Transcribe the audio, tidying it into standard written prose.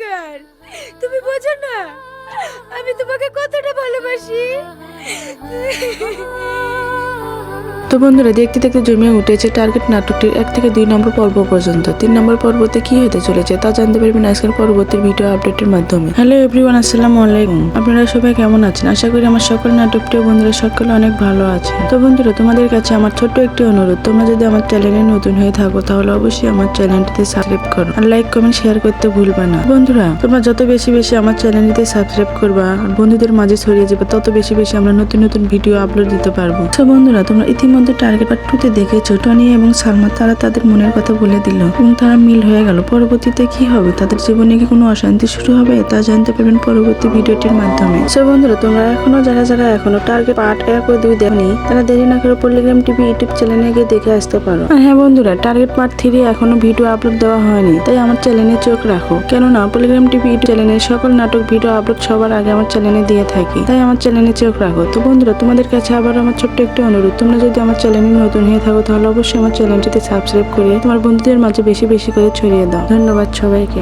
কেন? তুমি বোঝো না আমি তোমাকে কতটা ভালোবাসি। তো বন্ধুরা, দেখতে দেখতে জমে উঠেছে টার্গেট নাটকটির 1 থেকে 2 নম্বর পর্ব পর্যন্ত। 3 নম্বর পর্বতে কি হতে চলেছে তা জানতে পারবেন আজকের পরবর্তী ভিডিও আপডেটের মাধ্যমে। হ্যালো এভরিওয়ান, আসসালামু আলাইকুম। আপনারা সবাই কেমন আছেন? আশা করি আমার সকল নাটক প্রিয় বন্ধুরা সকলে অনেক ভালো আছে। তো বন্ধুরা, তোমাদের কাছে আমার ছোট্ট একটি অনুরোধ, তোমরা যদি আমার চ্যানেলে নতুন হয়ে থাকো তাহলে অবশ্যই আমার চ্যানেলটিতে সাবস্ক্রাইব করো আর লাইক কমেন্ট শেয়ার করতে ভুলবে না। বন্ধুরা, তোমরা যত বেশি বেশি আমার চ্যানেলটিতে সাবস্ক্রাইব করবা আর বন্ধুদের মাঝে ছড়িয়ে যাবে, তত বেশি বেশি আমরা নতুন নতুন ভিডিও আপলোড দিতে পারবো। তো বন্ধুরা, তোমরা ইতিমধ্যে টার্গেট পার্ট 2 তে দেখেছো টনি এবং সালমা তারা তাদের মনের কথা বলে দিল এবং তারা মিল হয়ে গেল। পরবর্তীতে কি হবে, তাদের জীবনে কি কোনো অশান্তি শুরু হবে, তা জানতে পারবেন পরবর্তী ভিডিওটির মাধ্যমে। সো বন্ধুরা, তোমরা যারা এখনো টার্গেট পার্ট 1 ও 2 দেখনি, তারা দেরি না করে পল্লিগ্রাম টিভি ইউটিউব চ্যানেলে গিয়ে দেখে আসতে পারো। আর হ্যাঁ বন্ধুরা, টার্গেট পার্ট 3 এখনো ভিডিও আপলোড দেওয়া হয়নি, তাই আমার চ্যানেলে চোখ রাখো। কেননা পল্লিগ্রাম টিভি ইউটিউব চ্যানেলে সকল নাটক ভিডিও আপলোড সবার আগে আমার চ্যানেলে দিয়ে থাকি, তাই আমার চ্যানেলে চোখ রাখো। তো বন্ধুরা, তোমাদের কাছে আবার আমার ছোট্ট একটি অনুরোধ, তোমরা যদি আমার চ্যানেলে নতুন হয়ে থাকো তাহলে অবশ্যই আমার চ্যানেলটিতে সাবস্ক্রাইব করে তোমার বন্ধুদের মাঝে বেশি বেশি করে ছড়িয়ে দাও। ধন্যবাদ সবাইকে।